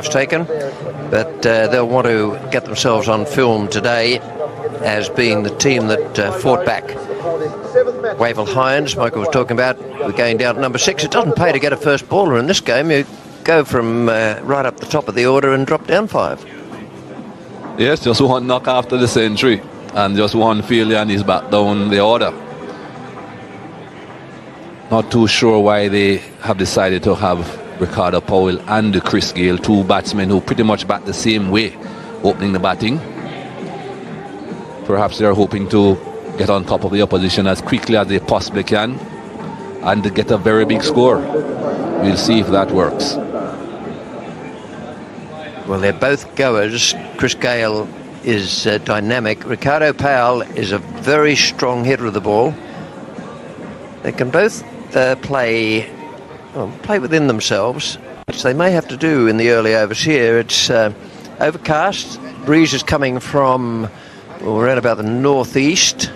photographs taken, but they'll want to get themselves on film today as being the team that fought back. Wavell Hinds, Michael was talking about, we're going down to number 6. It doesn't pay to get a first baller in this game. You go from right up the top of the order and drop down 5. Yes, just one knock after the century and just one failure and he's back down the order. Not too sure why they have decided to have Ricardo Powell and Chris Gayle, 2 batsmen who pretty much bat the same way, opening the batting. Perhaps they're hoping to get on top of the opposition as quickly as they possibly can and to get a very big score. We'll see if that works. Well, they're both goers. Chris Gayle is dynamic. Ricardo Powell is a very strong hitter of the ball. They can both play within themselves, which they may have to do in the early overs here. It's overcast. Breeze is coming from around about the northeast.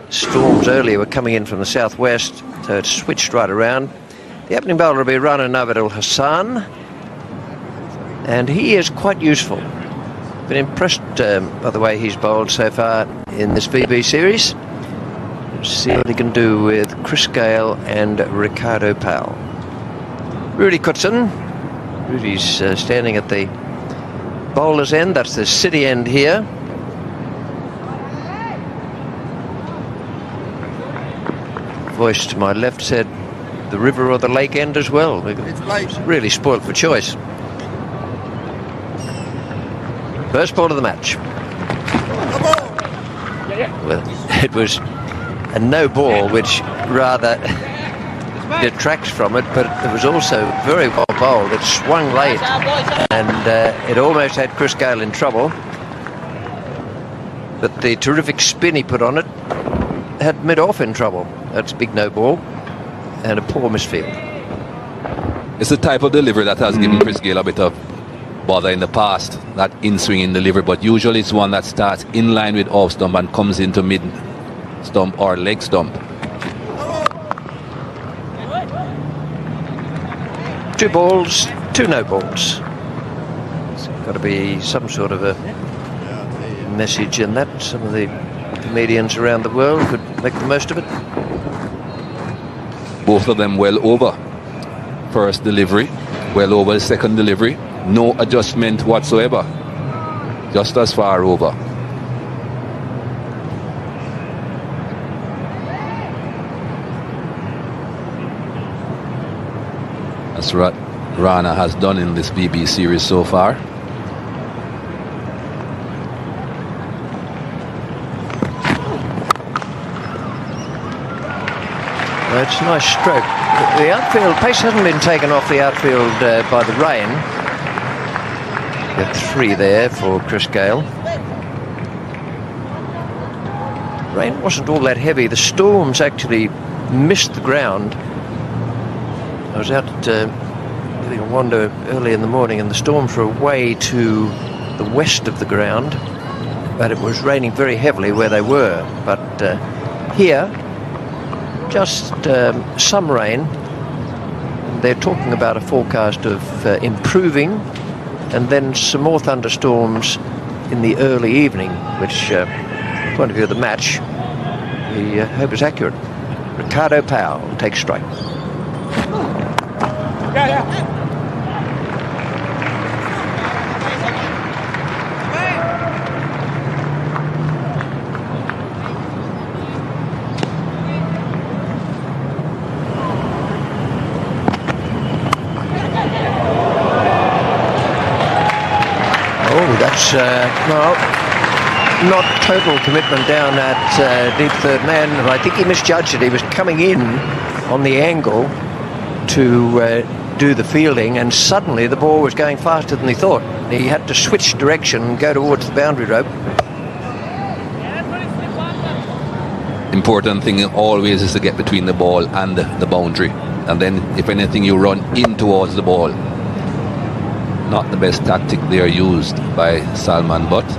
Storms earlier were coming in from the southwest, so it's switched right around. The opening bowler will be Rana Navid Al Hassan, and he is quite useful. Been impressed by the way he's bowled so far in this VB series. See what he can do with Chris Gayle and Ricardo Powell. Rudy Kutson. Rudy's standing at the bowler's end. That's the city end here. Voice to my left said the river or the lake end as well. It's really spoilt for choice. First ball of the match. Well, it was a no ball, which rather detracts from it, but it was also very well bowled. It swung late and it almost had Chris Gayle in trouble, but the terrific spin he put on it had mid-off in trouble. That's a big no ball and a poor misfield. It's the type of delivery that has given Chris Gayle a bit of bother in the past, that in-swinging delivery, but usually it's one that starts in line with off stump and comes into mid stump or leg stump. 2 balls, 2 no balls. It's got to be some sort of a message in that. Some of the comedians around the world could make the most of it. Both of them well over first delivery, well over the second delivery. No adjustment whatsoever, just as far over. That's what Rana has done in this BB series so far. That's a nice stroke. The outfield pace hasn't been taken off the outfield by the rain. Got 3 there for Chris Gayle. Rain wasn't all that heavy. The storms actually missed the ground. I was out having a wander early in the morning, and the storms were away to the west of the ground, but it was raining very heavily where they were. But here, just some rain. They're talking about a forecast of improving, and then some more thunderstorms in the early evening, which, from the point of view of the match, we hope is accurate. Ricardo Powell takes strike. That's not total commitment down at deep third man. I think he misjudged it. He was coming in on the angle to do the fielding, and suddenly the ball was going faster than he thought. He had to switch direction and go towards the boundary rope. Important thing always is to get between the ball and the boundary, and then if anything you run in towards the ball. Not the best tactic there used by Salman Butt. And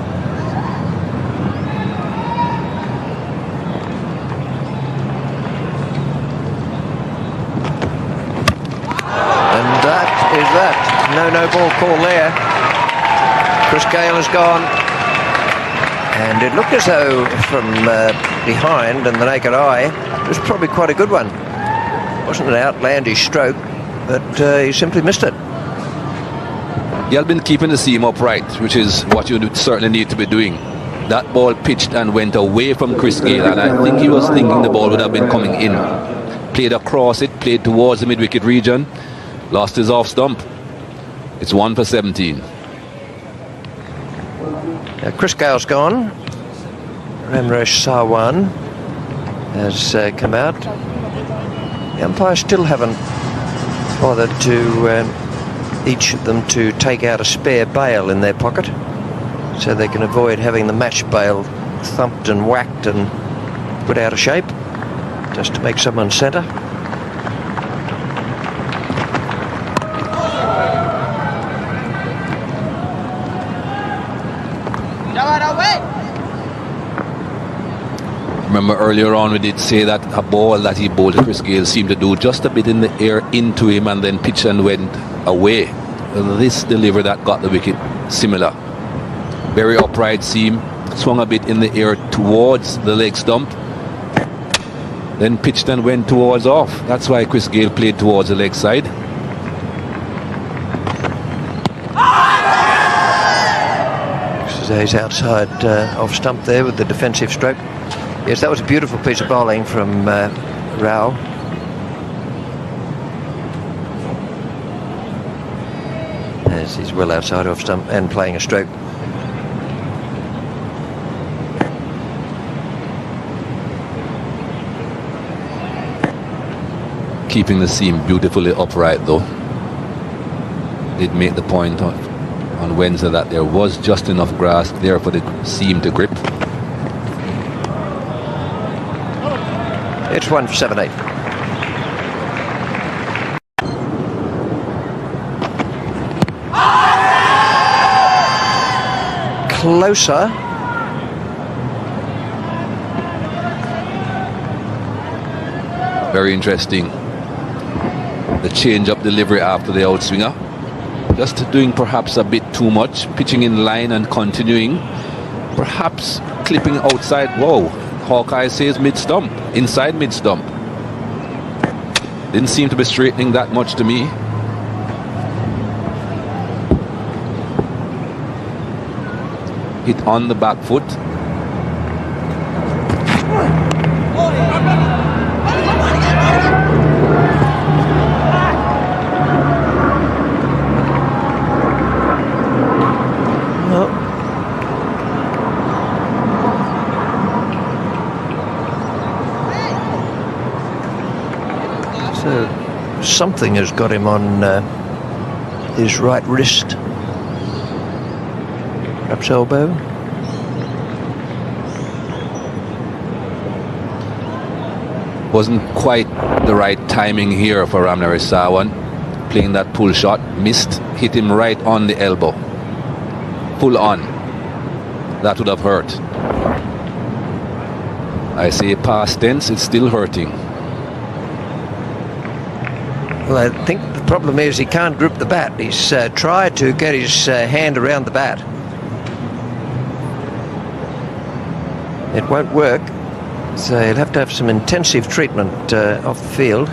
that is that. No no ball call there. Chris Gale has gone. And it looked as though from behind and the naked eye, it was probably quite a good one. It wasn't an outlandish stroke, but he simply missed it. He had been keeping the seam upright, which is what you certainly need to be doing. That ball pitched and went away from Chris Gale, and I think he was thinking the ball would have been coming in. Played across it, played towards the mid-wicket region, lost his off stump. It's 1 for 17. Chris Gale's gone. Ramresh Sarwan has come out. The umpires still haven't bothered to each of them to take out a spare bail in their pocket, so they can avoid having the match bail thumped and whacked and put out of shape, just to make someone centre. Remember earlier on we did say that a ball that he bowled to Chris Gale seemed to do just a bit in the air into him and then pitched and went away. This delivery that got the wicket, similar. Very upright seam, swung a bit in the air towards the leg stump, then pitched and went towards off. That's why Chris Gale played towards the leg side. He's outside off stump there with the defensive stroke. Yes, that was a beautiful piece of bowling from Rao. As he's well outside off stump and playing a stroke. Keeping the seam beautifully upright though. Did make the point on Wednesday that there was just enough grass there for the seam to grip. It's 1 for 7-8. Closer. Very interesting. The change-up delivery after the outswinger. Just doing perhaps a bit too much. Pitching in line and continuing. Perhaps clipping outside. Whoa. Hawkeye says mid-stump. Inside mid-stump. Didn't seem to be straightening that much to me. Hit on the back foot. So something has got him on his right wrist. Perhaps elbow. Wasn't quite the right timing here for Ramresh Sarwan. Playing that pull shot, missed, hit him right on the elbow. Full on. That would have hurt. I say past tense, it's still hurting. Well, I think the problem is he can't grip the bat. He's tried to get his hand around the bat. It won't work, so he'll have to have some intensive treatment off the field.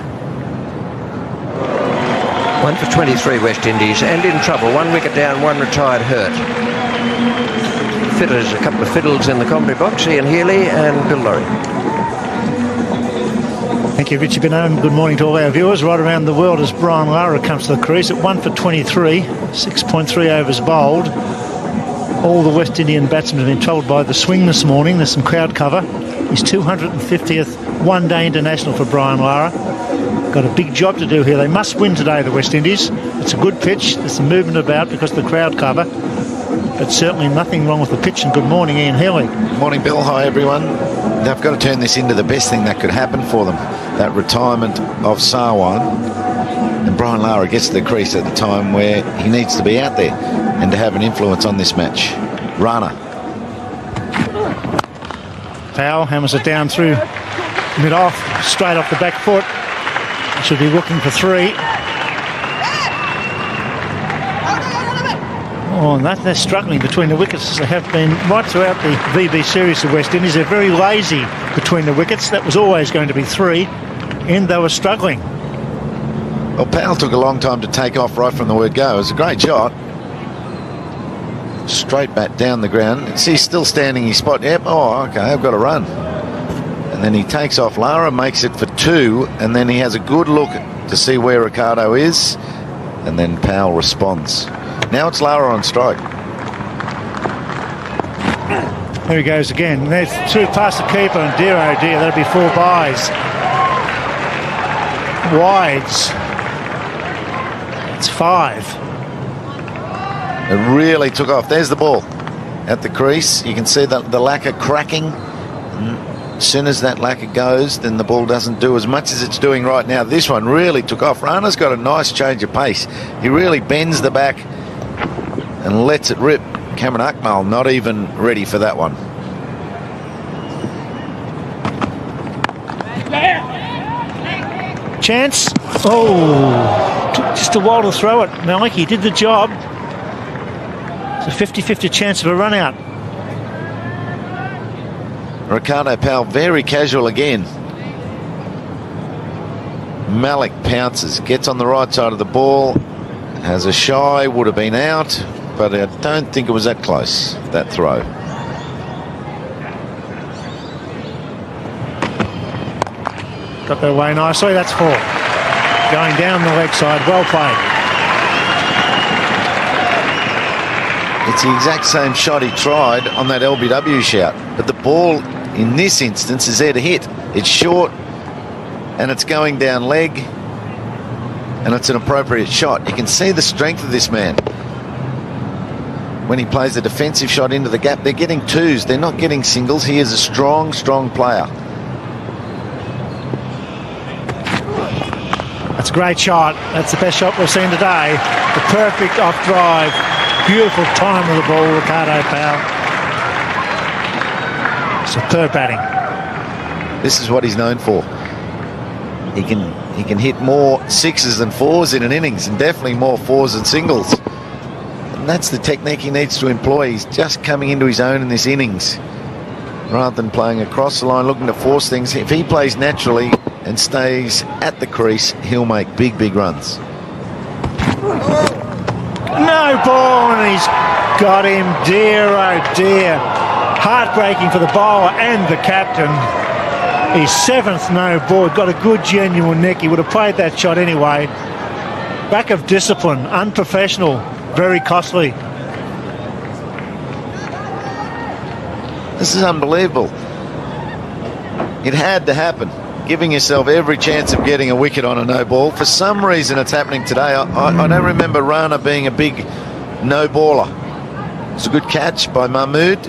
1 for 23 West Indies, and in trouble. 1 wicket down, 1 retired hurt. Fiddlers, a couple of fiddles in the commentary box, Ian Healy and Bill Laurie. Thank you, Richie Bennett. Good morning to all our viewers right around the world as Brian Lara comes to the crease at 1 for 23, 6.3 overs bowled. All the West Indian batsmen have been told by the swing this morning. There's some crowd cover. His 250th one-day international for Brian Lara. Got a big job to do here. They must win today, the West Indies. It's a good pitch. There's some movement about because of the crowd cover. But certainly nothing wrong with the pitch. And good morning, Ian Healy. Morning, Bill. Hi, everyone. They've got to turn this into the best thing that could happen for them. That retirement of Sarwan. And Brian Lara gets to the crease at the time where he needs to be out there and to have an influence on this match. Rana. Powell hammers it down through mid-off, straight off the back foot. Should be looking for 3. Oh, and they're struggling between the wickets, as they have been right throughout the VB series of West Indies. They're very lazy between the wickets. That was always going to be 3, and they were struggling. Well, Powell took a long time to take off right from the word go. It was a great shot. Straight bat down the ground. See, he's still standing his spot. Yep, oh, okay, I've got to run. And then he takes off. Lara makes it for 2, and then he has a good look to see where Ricardo is, and then Powell responds. Now it's Lara on strike. There he goes again. There's through past the keeper, and dear oh dear, that'll be 4 byes. Wides. It's 5. It really took off. There's the ball at the crease. You can see the lacquer cracking. As soon as that lacquer goes, then the ball doesn't do as much as it's doing right now. This one really took off. Rana's got a nice change of pace. He really bends the back and lets it rip. Cameron Akmal not even ready for that one. Chance. Oh, took just a while to throw it. Malik, he did the job. It's a 50-50 chance of a run out. Ricardo Powell very casual again. Malik pounces, gets on the right side of the ball, has a shy, would have been out, but I don't think it was that close, that throw. Got that away nicely, that's 4. Going down the leg side, well played. It's the exact same shot he tried on that LBW shout, but the ball in this instance is there to hit. It's short and it's going down leg, and it's an appropriate shot. You can see the strength of this man. When he plays a defensive shot into the gap, they're getting 2s, they're not getting singles. He is a strong, strong player. That's a great shot. That's the best shot we've seen today. The perfect off drive. Beautiful time of the ball, Ricardo Powell. Superb batting. This is what he's known for. He can hit more 6s than 4s in an innings, and definitely more 4s than singles. And that's the technique he needs to employ. He's just coming into his own in this innings, rather than playing across the line, looking to force things. If he plays naturally and stays at the crease, he'll make big, big runs. No ball, and he's got him. Dear, oh dear. Heartbreaking for the bowler and the captain. His 7th no ball. Got a good, genuine neck. He would have played that shot anyway. Lack of discipline, unprofessional, very costly. This is unbelievable. It had to happen. Giving yourself every chance of getting a wicket on a no ball. For some reason it's happening today. I don't remember Rana being a big no baller. It's a good catch by Mahmood.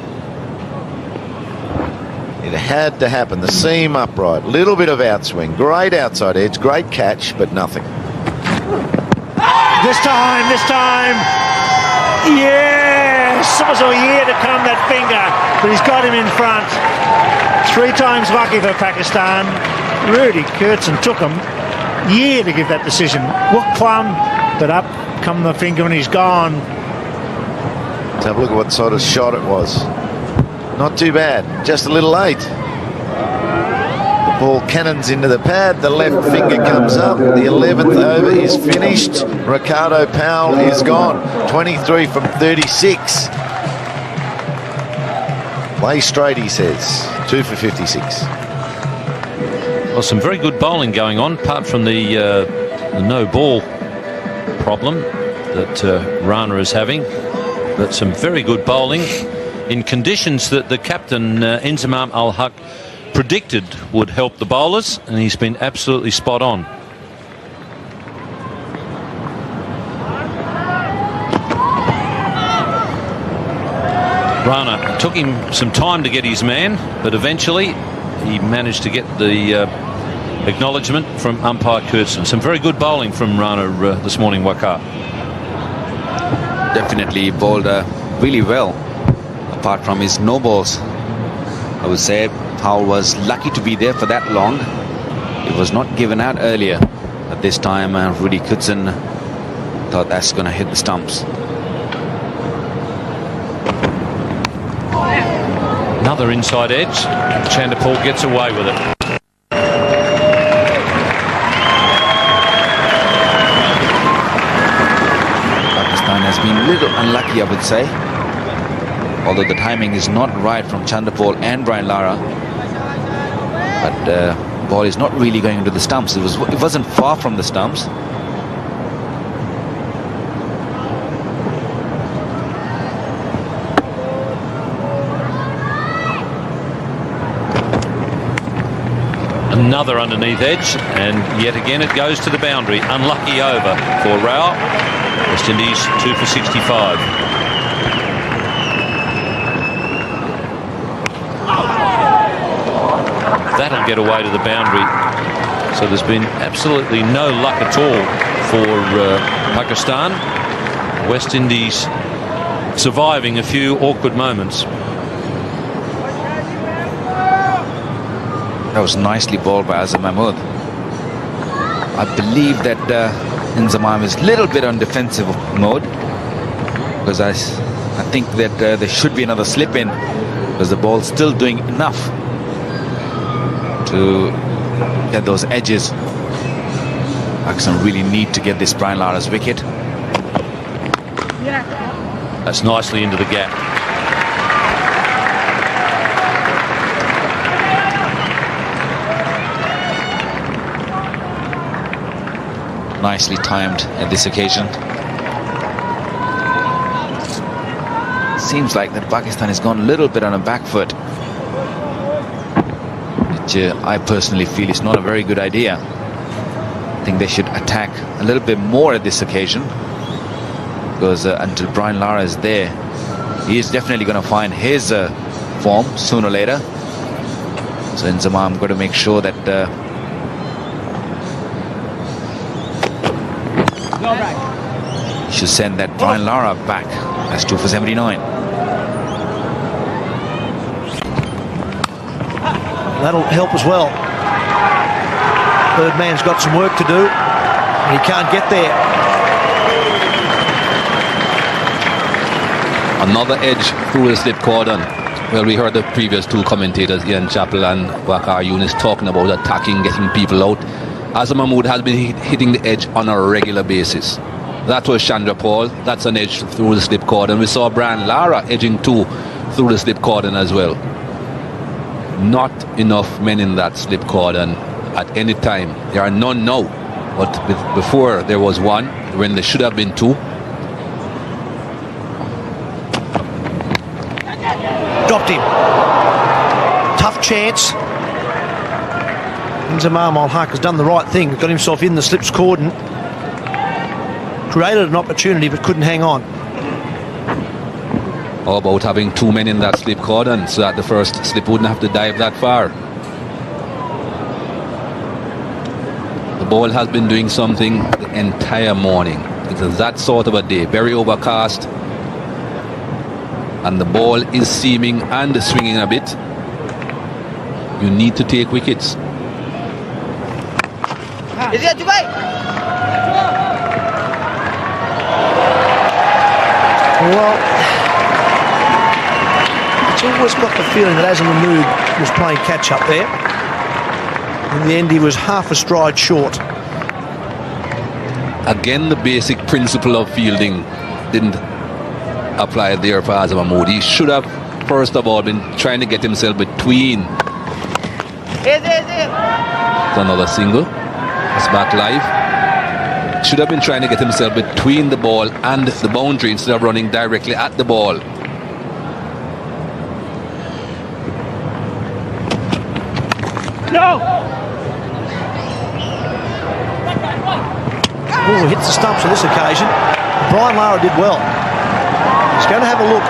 It had to happen. The seam upright, little bit of outswing, great outside edge, great catch, but nothing. This time. Yes! It was a year to come, that finger, but he's got him in front. 3 times lucky for Pakistan. Rudy Kurtzen took him a year to give that decision. Look plumb, but up come the finger and he's gone. Let's have a look at what sort of shot it was. Not too bad, just a little late. The ball cannons into the pad, the left finger comes up, the 11th over is finished. Ricardo Powell is gone, 23 from 36. Play straight, he says. 2 for 56. Well, some very good bowling going on, apart from the no ball problem that Rana is having. But some very good bowling in conditions that the captain, Inzamam Al-Haq, predicted would help the bowlers, and he's been absolutely spot on. Rana took him some time to get his man, but eventually he managed to get the acknowledgement from umpire Kurtzen. Some very good bowling from Rana this morning, Waqar. Definitely bowled really well, apart from his no balls. I would say Powell was lucky to be there for that long. It was not given out earlier, but this time Rudy Kurtzen thought that's going to hit the stumps. Another inside edge. Chandapal gets away with it. Pakistan has been a little unlucky, I would say. Although the timing is not right from Chandapal and Brian Lara. But the ball is not really going into the stumps. It wasn't far from the stumps. Another underneath edge, and yet again it goes to the boundary. Unlucky over for Rao. West Indies 2 for 65. That'll get away to the boundary. So there's been absolutely no luck at all for Pakistan. West Indies surviving a few awkward moments. That was nicely bowled by Azam Mahmood. I believe that Inzamam is a little bit on defensive mode, because I think that there should be another slip in, because the ball's still doing enough to get those edges. Pakistan really need to get this Brian Lara's wicket. That's nicely into the gap. Nicely timed at this occasion. Seems like that Pakistan has gone a little bit on a back foot, which I personally feel is not a very good idea. I think they should attack a little bit more at this occasion, because until Brian Lara is there, he is definitely going to find his form sooner or later. So Inzamam got to make sure that should send that Brian Lara back. That's 2 for 79. That'll help as well. Third man's got some work to do, and he can't get there. Another edge through the slip cordon. Well, we heard the previous two commentators, Ian Chappell and Waqar Younis, talking about attacking, getting people out. Azam Mahmood has been hitting the edge on a regular basis. That was Chandapal. That's an edge through the slip cordon. We saw Brian Lara edging too through the slip cordon as well. Not enough men in that slip cordon at any time. There are none now, but before there was one, when there should have been two. Dropped him. Tough chance. Inzamam al-Haq has done the right thing. Got himself in the slips cordon. Created an opportunity but couldn't hang on. How about having two men in that slip cordon so that the first slip wouldn't have to dive that far? The ball has been doing something the entire morning. It is that sort of a day, very overcast, and the ball is seaming and swinging a bit. You need to take wickets. Well, it's always got the feeling that Azam Mahmood was playing catch up there. In the end, he was half a stride short. Again, the basic principle of fielding didn't apply there for Azam Mahmood. He should have, first of all, been trying to get himself between. It's another single. It's back live. Should have been trying to get himself between the ball and the boundary instead of running directly at the ball. No! Oh, hits the stumps on this occasion. Brian Lara did well. He's going to have a look.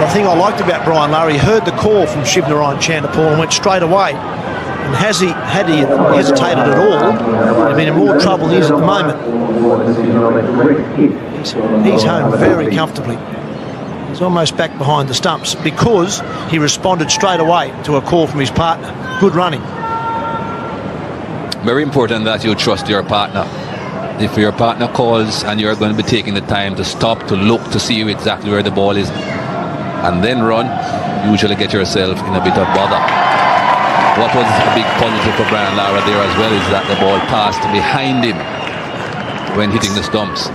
The thing I liked about Brian Lara, he heard the call from Shivnarine Chandapal and went straight away. And had he hesitated at all, he'd been in more trouble than he is at the moment. He's home very comfortably. He's almost back behind the stumps because he responded straight away to a call from his partner. Good running. Very important that you trust your partner. If your partner calls and you're going to be taking the time to stop, to look, to see exactly where the ball is, and then run, you usually get yourself in a bit of bother. What was a big positive for Brian Lara there as well is that the ball passed behind him when hitting the stumps.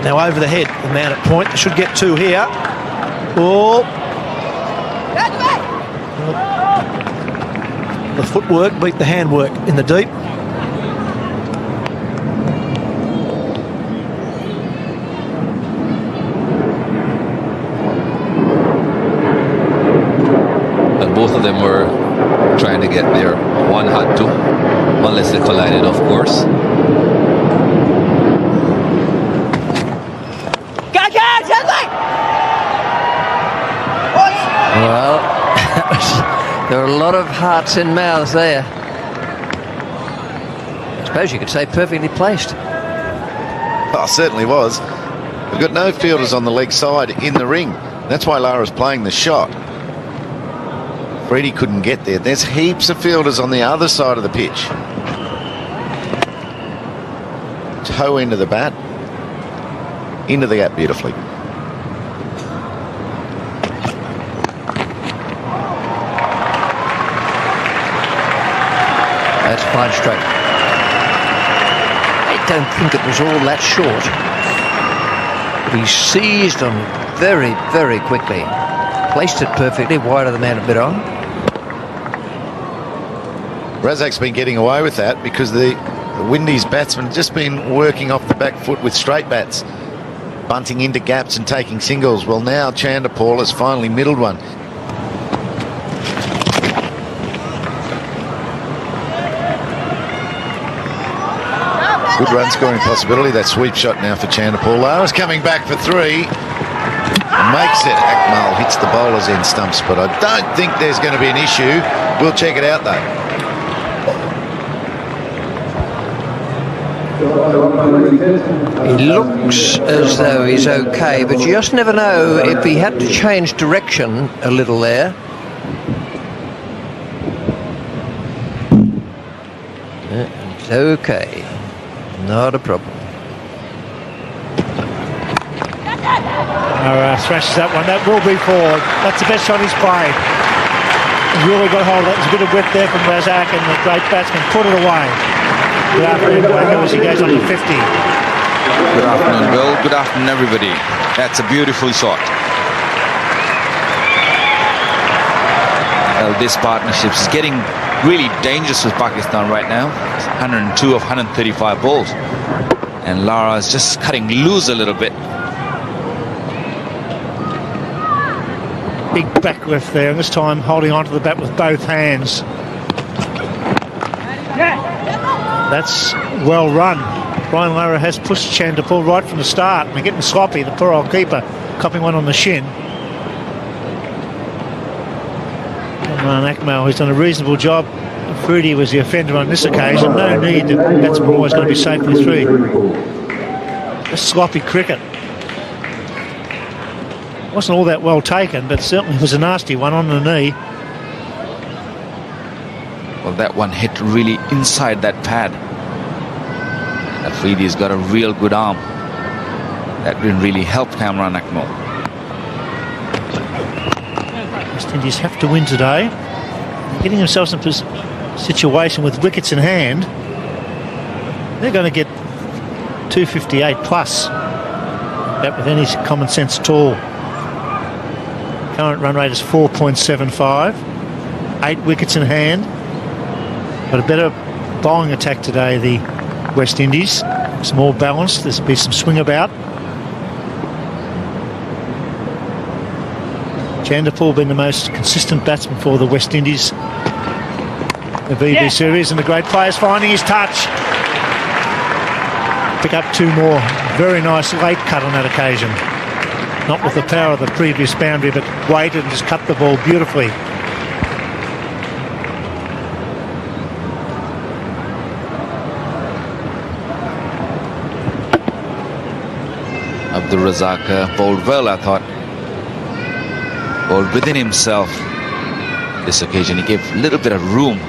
Now over the head, the man at point. They should get 2 here. Oh. The footwork beat the handwork in the deep. And both of them were trying to get there. One had to, unless they collided, of course. Well, there are a lot of hearts in mouths there. I suppose you could say perfectly placed. Oh, certainly was. We've got no fielders on the leg side in the ring. That's why Lara's playing the shot. Freddie couldn't get there. There's heaps of fielders on the other side of the pitch. Toe into the bat. Into the gap beautifully. That's fine stroke. I don't think it was all that short. He seized them very, very quickly. Placed it perfectly, wide of the man a bit on. Razak's been getting away with that because the Windies batsman have just been working off the back foot with straight bats, bunting into gaps and taking singles. Well, now Chanderpaul has finally middled one. Good run scoring possibility. That sweep shot now for Chanderpaul. Lara's coming back for 3. Makes it. Akmal hits the bowler's end stumps, but I don't think there's going to be an issue. We'll check it out though. He looks as though he's okay, but you just never know if he had to change direction a little there. It's okay. Not a problem. Thrashes that one. That will be forward. That's the best shot he's played. He's really got hold of that. There's a bit of width there from Razak, and the great batsman put it away. Good afternoon, Blake, as he goes on to 50. Good afternoon, Bill. Good afternoon, everybody. That's a beautiful shot. Well, this partnership is getting really dangerous with Pakistan right now. 102 of 135 balls. And Lara is just cutting loose a little bit. Big back lift there, and this time holding onto the bat with both hands. That's well run. Brian Lara has pushed Chanderpaul right from the start. They're getting sloppy, the poor old keeper copping one on the shin. And Akmal, who's done a reasonable job. Fruity was the offender on this occasion. No need, the batsmen are always going to be safely through. Just sloppy cricket. Wasn't all that well taken, but certainly was a nasty one on the knee. Well, that one hit really inside that pad. Afridi's got a real good arm. That didn't really help Kamran Akmal. West Indies have to win today. They're getting themselves in a situation with wickets in hand. They're going to get 258 plus. That with any common sense at all. Current run rate is 4.75. 8 wickets in hand. But a better bowling attack today, the West Indies. It's more balanced. There's be some swing about. Chanderpaul been the most consistent batsman for the West Indies. The VB series, and the great players finding his touch. Pick up 2 more. Very nice late cut on that occasion. Not with the power of the previous boundary, but waited and just cut the ball beautifully. Abdul Razak bowled well, I thought. Bowled within himself. This occasion he gave a little bit of room.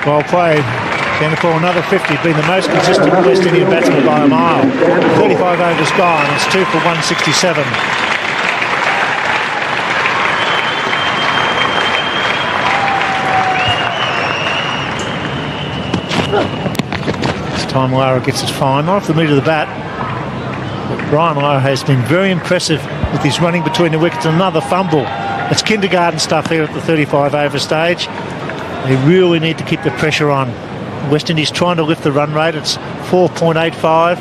Well played. Chanderpaul, another 50, been the most consistent West Indian batsman by a mile. 35 overs gone, it's 2 for 167. This time Lara gets it fine, not off the meat of the bat. But Brian Lara has been very impressive with his running between the wickets. Another fumble. It's kindergarten stuff here at the 35 over stage. They really need to keep the pressure on. West Indies trying to lift the run rate. It's 4.85,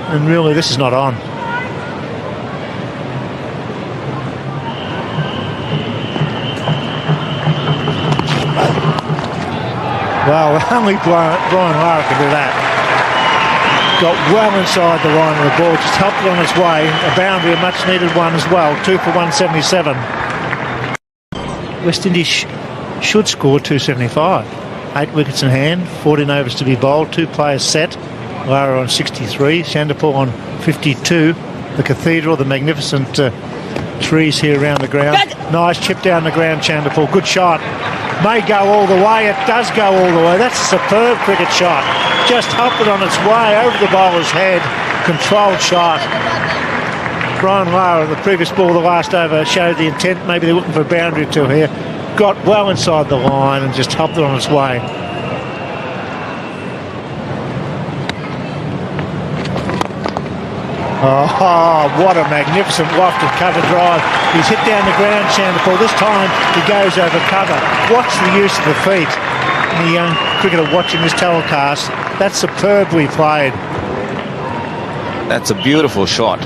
and really this is not on. Well, only Brian Lara can do that. Got well inside the line of the ball, just helped it on its way. A boundary, a much needed one as well. 2 for 177. West Indies should score 275. 8 wickets in hand, 14 overs to be bowled, 2 players set. Lara on 63, Chanderpaul on 52. The cathedral, the magnificent trees here around the ground. Nice chip down the ground, Chanderpaul. Good shot. May go all the way. It does go all the way. That's a superb cricket shot. Just helped it on its way over the bowler's head. Controlled shot. Brian Lara, the previous ball, the last over, showed the intent. Maybe they're looking for a boundary or two here. Got well inside the line and just helped it on its way. Oh, what a magnificent lofted cover drive. He's hit down the ground, Chanderpaul. This time he goes over cover. Watch the use of the feet. Any young cricketer watching this telecast, that's superbly played. That's a beautiful shot.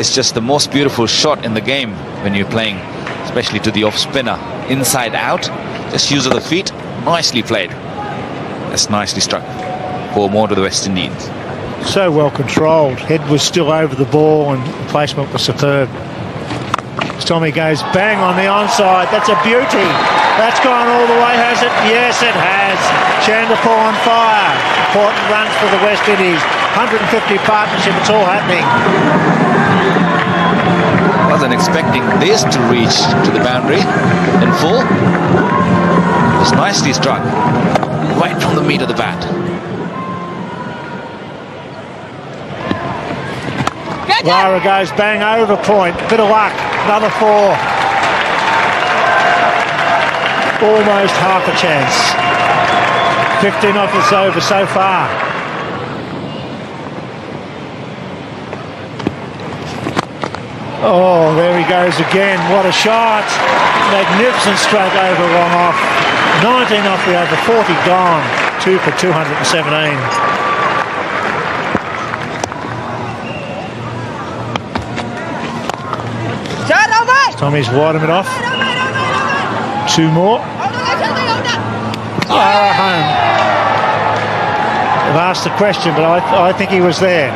It's just the most beautiful shot in the game when you're playing, especially to the off spinner. Inside out, just use of the feet. Nicely played. That's nicely struck. 4 more to the West Indies. So well controlled. Head was still over the ball and the placement was superb. Tommy goes bang on the onside. That's a beauty. That's gone all the way, has it? Yes, it has. Chanderpaul on fire. Important runs for the West Indies. 150 partnership. It's all happening. Wasn't expecting this to reach to the boundary in full. It was nicely struck. Right from the meat of the bat. Lara goes bang over point. Bit of luck. Another 4. Almost half a chance. 15 off it's over so far. Oh, there he goes again. What a shot. Magnificent stroke over long off. 19 off the over, 40 gone. 2 for 217. Tommy's widened it off. 2 more. Lara home. I've asked the question, but I think he was there.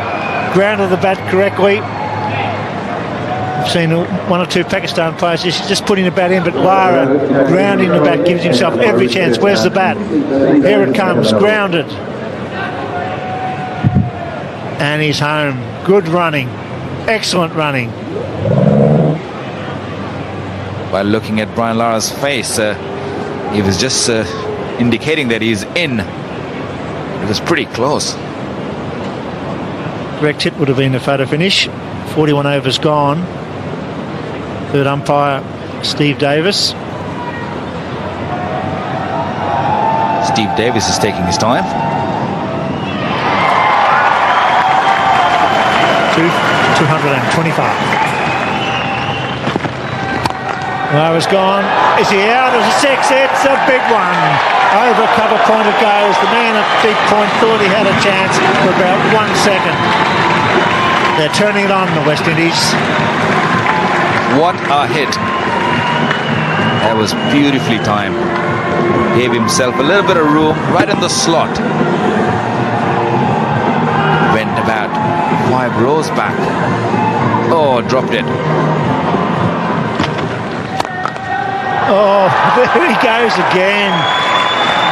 Grounded the bat correctly. I've seen 1 or 2 Pakistan players just putting the bat in, but Lara grounding the bat gives himself every chance. Where's the bat? Here it comes, grounded. And he's home. Good running. Excellent running. By looking at Brian Lara's face, he was just indicating that he's in. It was pretty close. Correct hit would have been a photo finish. 41 overs gone. Third umpire, Steve Davis. Steve Davis is taking his time. 225. Lara's gone. Is he out? Is it 6? It's a big one. Over cover point it goes. The man at deep point thought he had a chance for about 1 second. They're turning it on, the West Indies. What a hit. That was beautifully timed. Gave himself a little bit of room right in the slot. Went about 5 rows back. Oh, dropped it. Oh, there he goes again.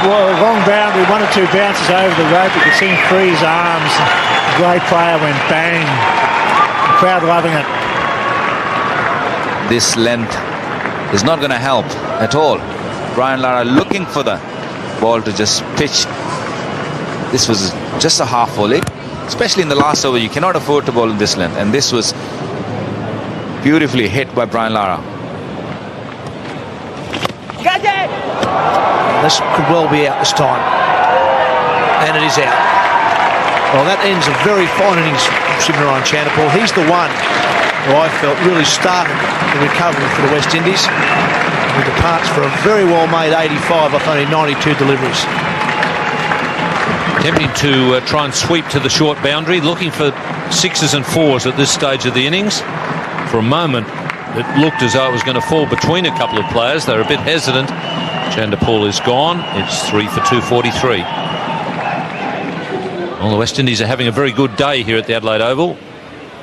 Well, long boundary, 1 or 2 bounces over the rope. You could see him free his arms. Great player went bang. The crowd loving it. This length is not going to help at all. Brian Lara looking for the ball to just pitch this was just a half volley, especially in the last over. You cannot afford to bowl in this length, and this was beautifully hit by Brian Lara. This could well be out this time, and it is out. Well, that ends a very fine innings from Shivnarine Chanderpaul. He's the one who I felt really started the recovery for the West Indies. He departs for a very well-made 85 off only 92 deliveries. Attempting to try and sweep to the short boundary, looking for 6s and 4s at this stage of the innings. For a moment, it looked as though it was going to fall between a couple of players. They're a bit hesitant. Chanderpaul is gone. It's 3 for 243. Well, the West Indies are having a very good day here at the Adelaide Oval.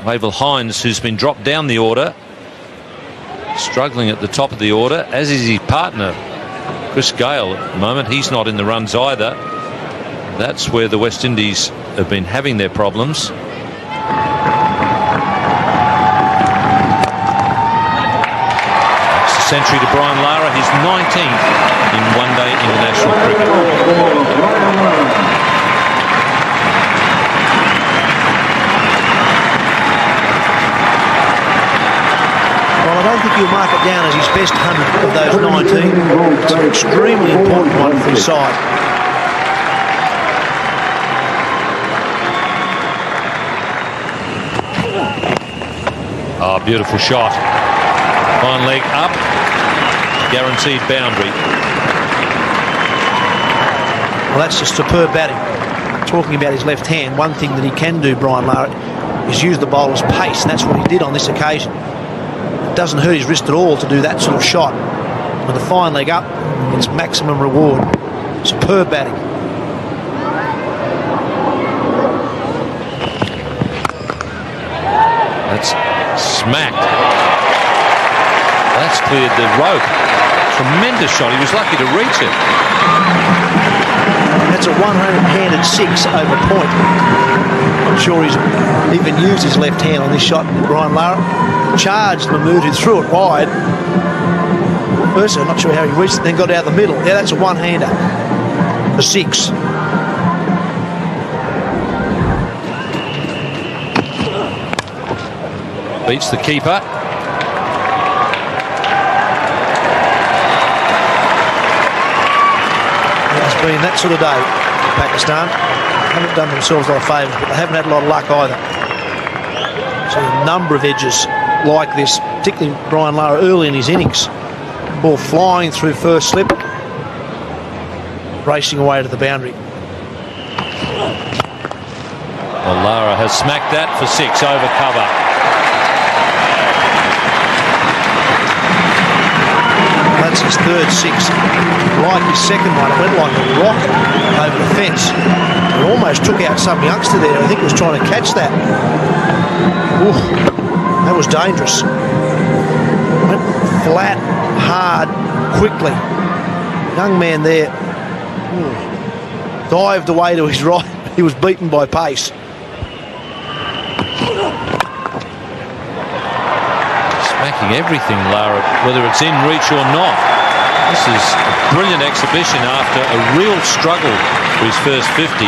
Wavell Hines, who's been dropped down the order, struggling at the top of the order, as is his partner, Chris Gale, at the moment. He's not in the runs either. That's where the West Indies have been having their problems. Century to Brian Lara, his 19th in one-day international cricket. Well, I don't think you'll mark it down as his best 100 of those 19. It's an extremely important one for his side. Oh, beautiful shot. Fine leg up. Guaranteed boundary. Well, that's just superb batting. Talking about his left hand, one thing that he can do, Brian Lara, is use the bowler's pace, and that's what he did on this occasion. It doesn't hurt his wrist at all to do that sort of shot. With a fine leg up, it's maximum reward. Superb batting. That's smacked. That's cleared the rope. Tremendous shot. He was lucky to reach it. That's a one-handed 6 over point. Not sure he's even used his left hand on this shot. Brian Lara charged Mahmood, who threw it wide. First, I'm not sure how he reached it, then got out the middle. Yeah, that's a one-hander for 6. Beats the keeper. It's been that sort of day in Pakistan. Haven't done themselves a lot of favours, but they haven't had a lot of luck either. So a number of edges like this, particularly Brian Lara early in his innings. Ball flying through first slip, racing away to the boundary. Well, Lara has smacked that for 6 over cover. That's his third 6. Like his second one, it went like a rocket over the fence. It almost took out some youngster there. I think he was trying to catch that. Ooh, that was dangerous. Went flat, hard, quickly. Young man there dived away to his right. He was beaten by pace. Smacking everything, Lara, whether it's in reach or not. This is a brilliant exhibition after a real struggle for his first 50.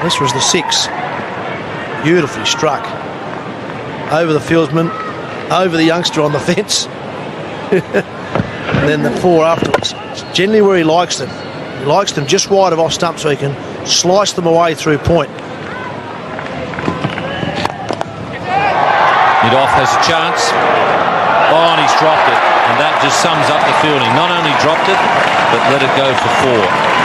This was the 6. Beautifully struck. Over the fieldsman, over the youngster on the fence. And then the 4 afterwards. It's generally where he likes them. He likes them just wide of off stump so he can slice them away through point. Mid-off has a chance. Oh, and he's dropped it. And that just sums up the fielding. Not only dropped it, but let it go for 4.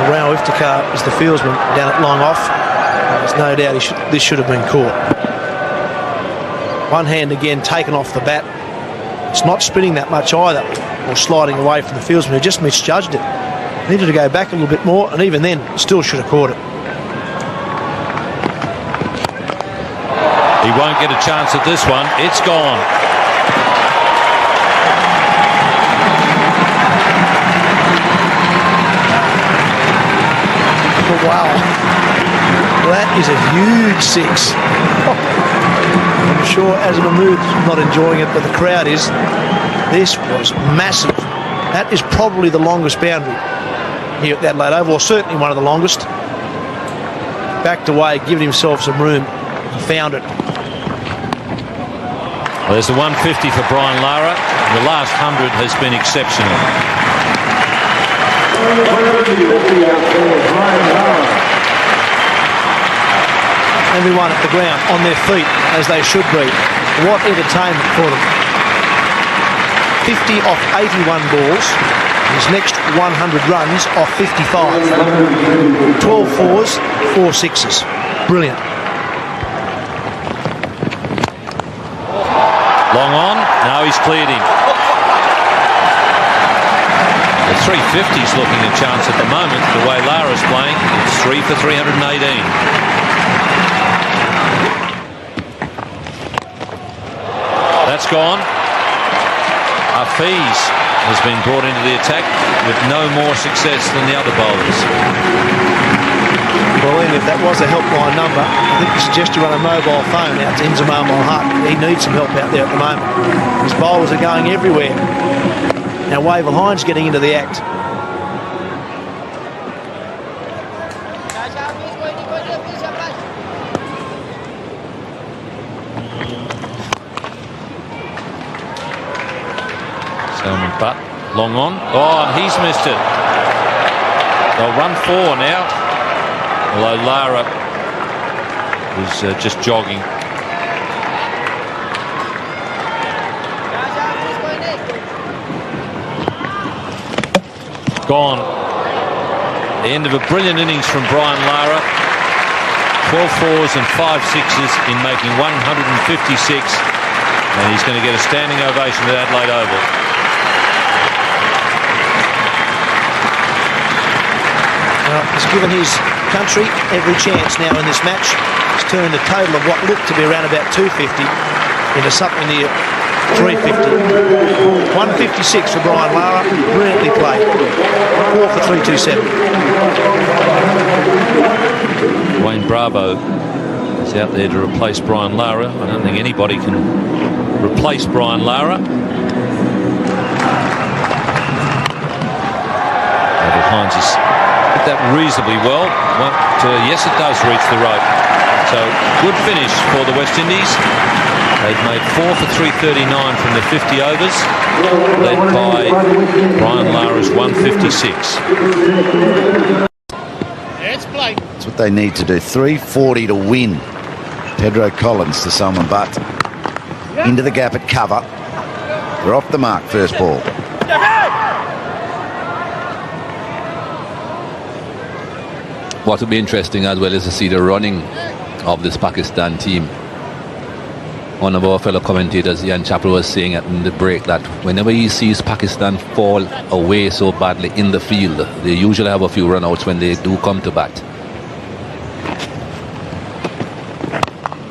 Rao Iftikhar is the fieldsman down at long off. There's no doubt this should have been caught. One hand again taken off the bat. It's not spinning that much either, or sliding away from the fieldsman who just misjudged it. Needed to go back a little bit more, and even then, still should have caught it. He won't get a chance at this one. It's gone. Wow. That is a huge 6. I'm sure as Mahmood's not enjoying it, but the crowd is. This was massive. That is probably the longest boundary here at Adelaide Oval, or certainly one of the longest. Backed away, giving himself some room. He found it. Well, there's the 150 for Brian Lara. The last 100 has been exceptional. Everyone at the ground on their feet, as they should be. What entertainment for them. 50 off 81 balls. His next 100 runs off 55. 12 fours, 4 sixes. Brilliant. Long on. Now he's cleared him. The 350's looking a chance at the moment. The way Lara's playing, it's 3 for 318. That's gone. Hafiz has been brought into the attack with no more success than the other bowlers. Well, Ian, if that was a helpline number, I think you suggest you run a mobile phone out to Inzamam al-Haq. He needs some help out there at the moment. His bowlers are going everywhere. Now Wavell Hines getting into the act. But long on. Oh, and he's missed it. They'll run 4 now. Although Lara was just jogging. Gone. The end of a brilliant innings from Brian Lara. 12 fours and 5 sixes in making 156. And he's going to get a standing ovation at Adelaide Oval. He's given his country every chance now in this match. He's turned a total of what looked to be around about 250 into something near 350. 156 for Brian Lara. Brilliantly played. 4 for 327. Wayne Bravo is out there to replace Brian Lara. I don't think anybody can replace Brian Lara. Hines is hit that reasonably well, but yes, it does reach the rope. So good finish for the West Indies. They've made 4 for 339 from the 50 overs, led by Brian Lara's 156. That's what they need to do. 340 to win. Pedro Collins to Salman Butt. Into the gap at cover. They're off the mark, first ball. What will be interesting as well is to see the running of this Pakistan team. One of our fellow commentators, Ian Chappell, was saying in the break that whenever he sees Pakistan fall away so badly in the field, they usually have a few run-outs when they do come to bat.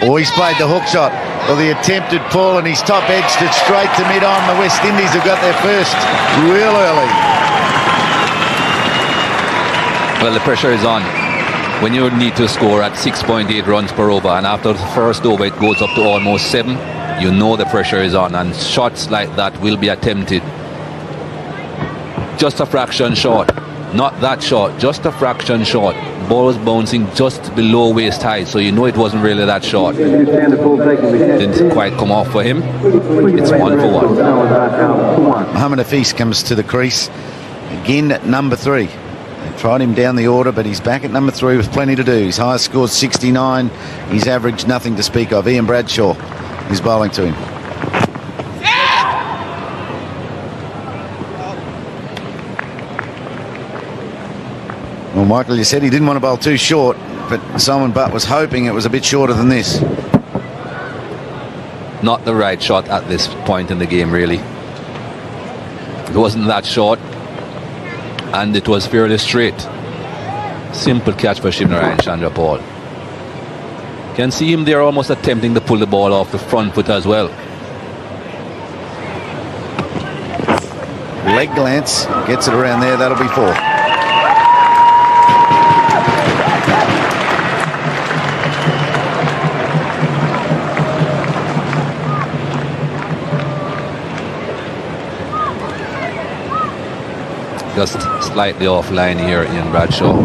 Oh, he's played the hook shot. Well, the attempted pull and his top edged it straight to mid-on. The West Indies have got their first real early. Well, the pressure is on. When you need to score at 6.8 runs per over, and after the first over it goes up to almost 7, you know the pressure is on, and shots like that will be attempted. Just a fraction short, not that short, just a fraction short. Ball was bouncing just below waist high, so you know it wasn't really that short. Didn't quite come off for him. It's 1 for 1. Mohamed Hafiz comes to the crease again at number 3. Tried him down the order, but he's back at number 3 with plenty to do. His highest score's 69. His average nothing to speak of. Ian Bradshaw is bowling to him. Well, Michael, you said he didn't want to bowl too short, but Salman Butt was hoping it was a bit shorter than this. Not the right shot at this point in the game, really. It wasn't that short. And it was fairly straight. Simple catch for Shivnarayan Chandrapal. Can see him there almost attempting to pull the ball off the front foot as well. Leg glance, gets it around there, that'll be 4. just slightly offline here, Ian Bradshaw.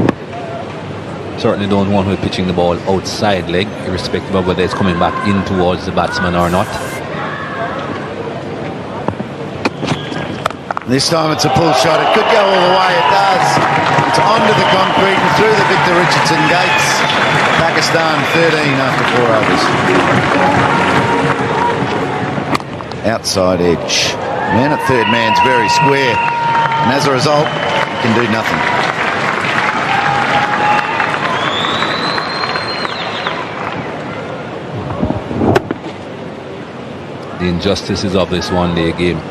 Certainly don't want to be pitching the ball outside leg, irrespective of whether it's coming back in towards the batsman or not. This time it's a pull shot. It could go all the way. It does. It's onto the concrete and through the Victor Richardson gates. Pakistan 13 after 4 overs. Outside edge. Man at third man's very square. And as a result, he can do nothing. The injustices of this one-day game.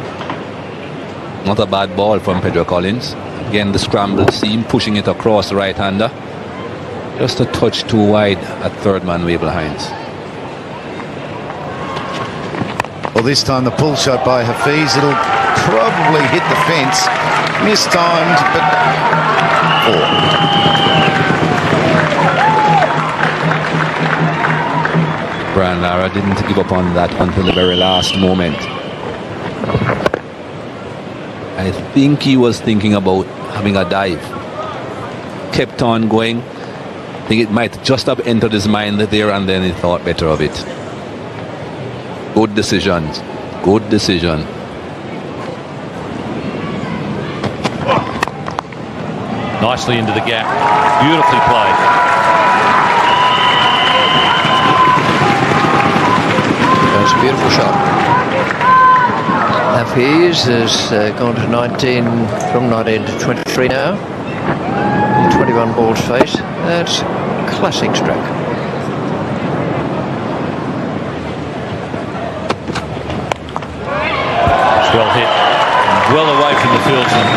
Not a bad ball from Pedro Collins. Again, the scramble seam, pushing it across the right-hander. Just a touch too wide at third man way behind. Well, this time the pull shot by Hafiz, it'll probably hit the fence. Mistimed, but 4. Brian Lara didn't give up on that until the very last moment. I think he was thinking about having a dive. Kept on going. I think it might just have entered his mind there, and then he thought better of it. Good decisions. Good decision. Nicely into the gap. Beautifully played. That's a beautiful shot. Hafiz has gone to 19, from 19 to 23 now. 21 balls faced. That's classic stroke. It's well hit. Well away from the fieldsman.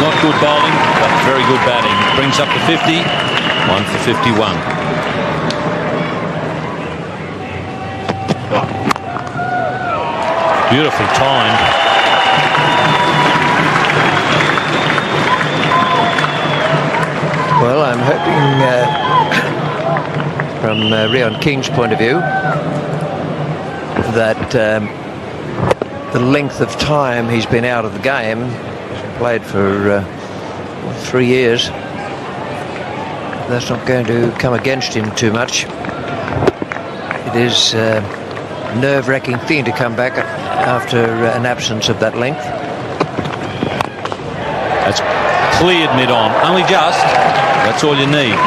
Not good bowling, but very good batting. Brings up to 50. 1 for 51. Beautifully timed. Well, I'm hoping from Rion King's point of view that the length of time he's been out of the game, played for 3 years, that's not going to come against him too much. It is a nerve-wracking thing to come back after an absence of that length. That's cleared mid-on. Only just. That's all you need.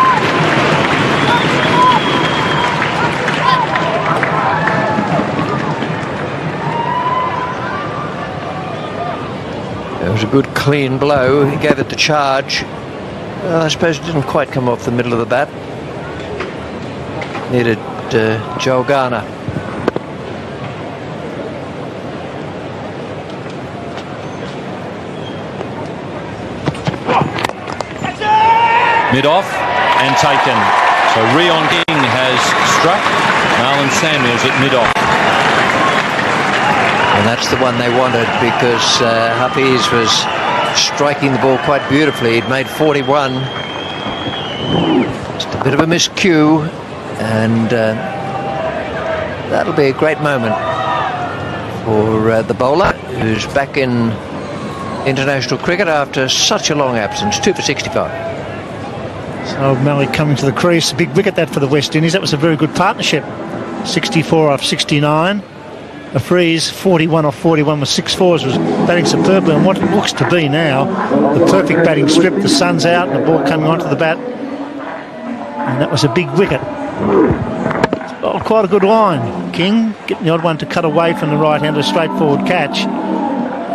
It was a good clean blow. He gave it the charge. I suppose it didn't quite come off the middle of the bat. Needed Joel Garner. Mid-off and taken. So Rion King has struck. Marlon Samuels at mid-off. And that's the one they wanted, because Hafiz was striking the ball quite beautifully. He'd made 41. Just a bit of a miscue, and that'll be a great moment for the bowler, who's back in international cricket after such a long absence. 2 for 65. So O'Malley coming to the crease. A big wicket that for the West Indies. That was a very good partnership. 64 off 69. A freeze, 41 off 41 with 6 fours, was batting superbly on what looks to be now the perfect batting strip. The sun's out and the ball coming onto the bat. And that was a big wicket. Oh, quite a good line. King getting the odd one to cut away from the right-hander, straightforward catch.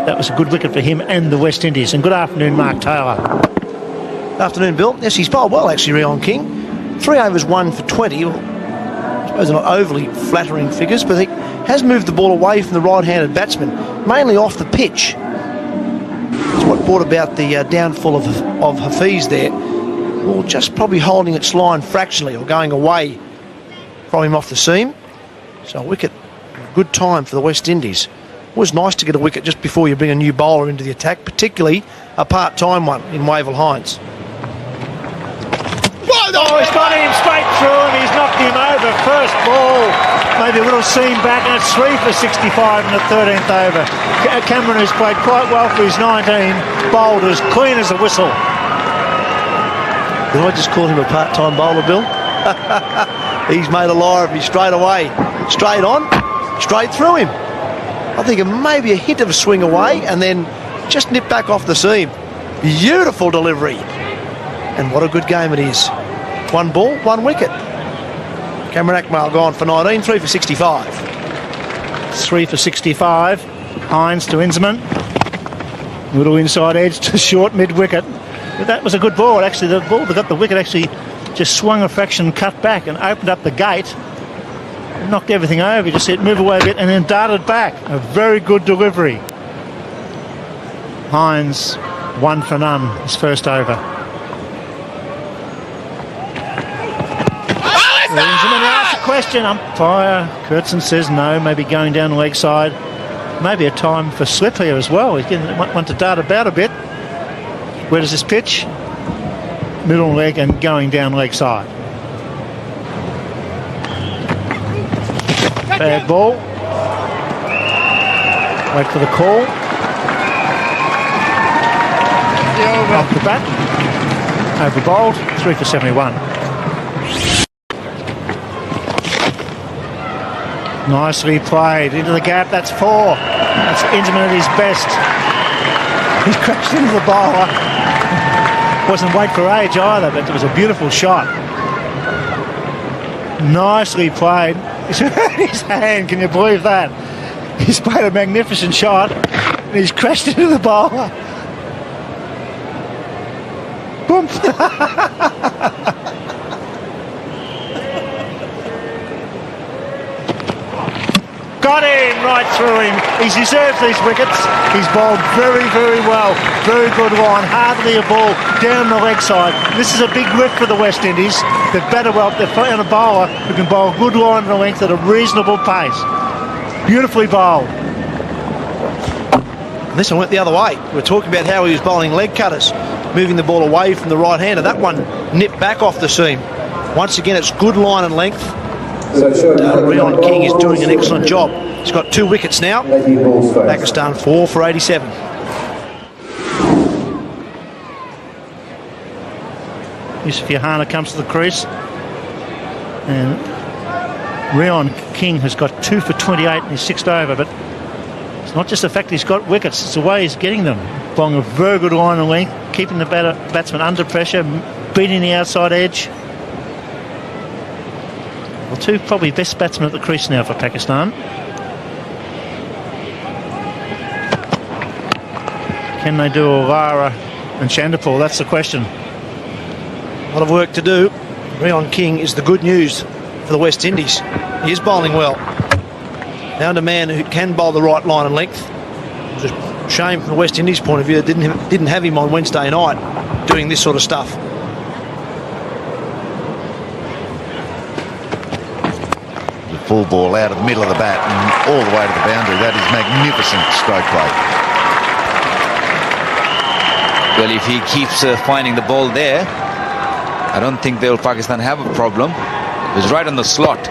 That was a good wicket for him and the West Indies. And good afternoon, Mark Taylor. Afternoon, Bill. Yes, he's bowled well, actually, Rion King. 3 overs, 1 for 20. Well, I suppose they're not overly flattering figures, but he has moved the ball away from the right-handed batsman, mainly off the pitch. That's what brought about the downfall of Hafiz there. Well, just probably holding its line fractionally or going away from him off the seam. So a wicket, a good time for the West Indies. Always nice to get a wicket just before you bring a new bowler into the attack, particularly a part-time one in Wavell Hines. Oh, he's got him straight through and he's knocked him over. over, first ball, maybe a little seam back, and it's 3 for 65 in the 13th over. Cameron, who's played quite well for his 19, bowled as clean as a whistle. Did I just call him a part-time bowler, Bill? He's made a liar of me straight away. Straight on, straight through him. I think it may be a hint of a swing away and then just nip back off the seam. Beautiful delivery. And what a good game it is. 1 ball, 1 wicket. Cameron Akmal gone for 19, 3 for 65. 3 for 65. Hines to Inzman. Little inside edge to short mid-wicket. But that was a good ball. Actually, the ball that got the wicket actually just swung a fraction, cut back and opened up the gate. Knocked everything over. Just said move away a bit and then darted back. A very good delivery. Hines 1 for none his first over. Inzman asks a question. Umpire Kurtzen says no. Maybe going down the leg side. Maybe a time for slip here as well. He's going to want to dart about a bit. Where does this pitch? Middle leg and going down leg side. Bad ball. Wait for the call. Off the bat. Over bowled. 3 for 71. Nicely played. Into the gap. That's 4. That's Inzman at his best. He's crashed into the bowler. Wasn't weight for age either, but it was a beautiful shot. Nicely played. He's hurt his hand, can you believe that? He's played a magnificent shot and he's crashed into the bowler. Boom. Got in right through him. He deserves these wickets. He's bowled very, very well. Very good line. Hardly a ball down the leg side. This is a big lift for the West Indies. They've batted well. They've found a bowler who can bowl a good line and a length at a reasonable pace. Beautifully bowled. And this one went the other way. We were talking about how he was bowling leg cutters, moving the ball away from the right hander. That one nipped back off the seam. Once again, it's good line and length. Rion King is doing an excellent job. He's got 2 wickets now. Pakistan 4 for 87. Yusuf Yohana comes to the crease. And Rion King has got 2 for 28 in his 6th over, but it's not just the fact he's got wickets, it's the way he's getting them. Bowling a very good line and length, keeping the batsman under pressure, beating the outside edge. Well, 2 probably best batsmen at the crease now for Pakistan. Can they do O'Lara and Chandapur? That's the question. A lot of work to do. Rion King is the good news for the West Indies. He is bowling well. Found a man who can bowl the right line and length. It was a shame from the West Indies point of view that didn't have him on Wednesday night doing this sort of stuff. Full ball out of the middle of the bat and all the way to the boundary. That is magnificent stroke play. Well, if he keeps finding the ball there, I don't think Pakistan have a problem. It was right on the slot.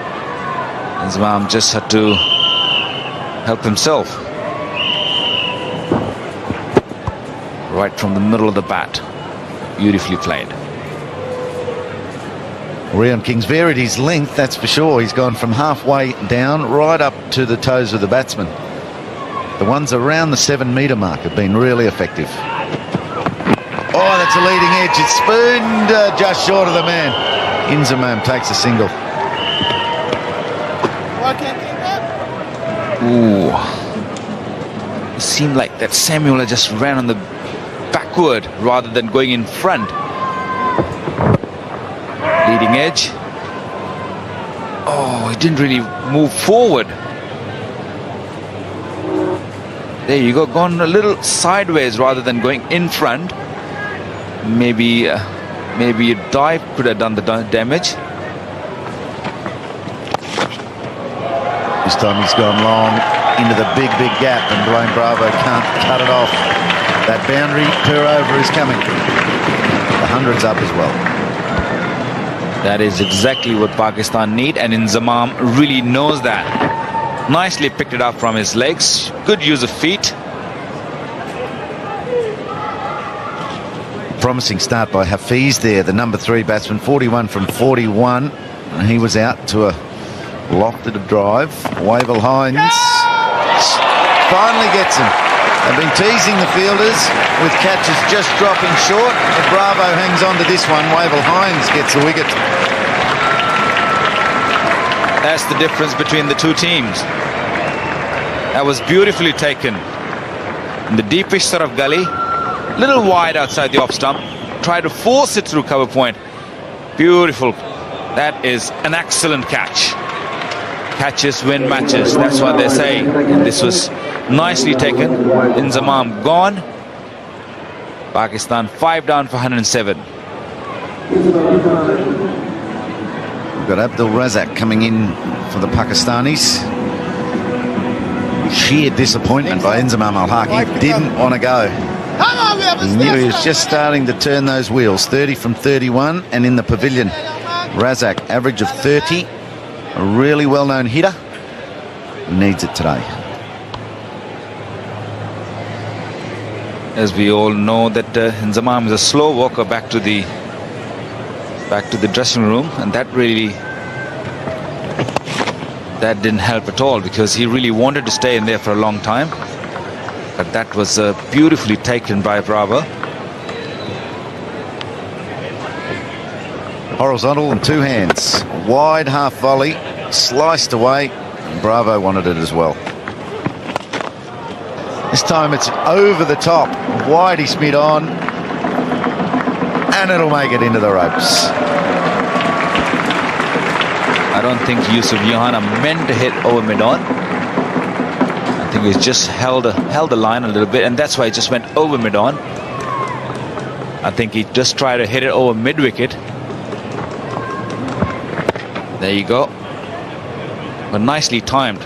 Inzman just had to help himself. Right from the middle of the bat. Beautifully played. Rion King's varied his length, that's for sure. He's gone from halfway down right up to the toes of the batsman. The ones around the 7-metre mark have been really effective. Oh, that's a leading edge. It's spooned just short of the man. Inzman takes a single. Ooh. It seemed like that Samuel just ran on the backward rather than going in front. Leading edge. Oh, he didn't really move forward. There you go, gone a little sideways rather than going in front. Maybe a dive could have done the damage. This time he's gone long into the big gap and Dwayne Bravo can't cut it off. That boundary tour over is coming. The 100's up as well. That is exactly what Pakistan need, and Inzamam really knows that. Nicely picked it up from his legs. Good use of feet. Promising start by Hafiz there, the number 3 batsman, 41 from 41. And he was out to a lofted drive. Wavell Hines finally gets him. They've been teasing the fielders with catches just dropping short. But Bravo hangs on to this one. Wavell Hines gets the wicket. That's the difference between the two teams. That was beautifully taken. In the deepish sort of gully. Little wide outside the off stump. Try to force it through cover point. Beautiful. That is an excellent catch. Catches win matches. That's what they say. This was nicely taken. Inzamam gone. Pakistan 5 down for 107. We've got Abdul Razak coming in for the Pakistanis. Sheer disappointment by Inzamam Al-Haq. He didn't want to go. He knew he was just starting to turn those wheels. 30 from 31, and in the pavilion, Razak, average of 30. A really well-known hitter. Needs it today. As we all know that Inzamam is a slow walker back to the dressing room, and that didn't help at all, because he really wanted to stay in there for a long time. But that was beautifully taken by Bravo. Horizontal and two hands. Wide half volley. Sliced away. Bravo wanted it as well. This time it's over the top. Widey mid on. And it'll make it into the ropes. I don't think Yusuf Johanna meant to hit over mid-on. I think he just held the line a little bit, and that's why he just went over mid-on. I think he just tried to hit it over mid-wicket. There you go. But nicely timed.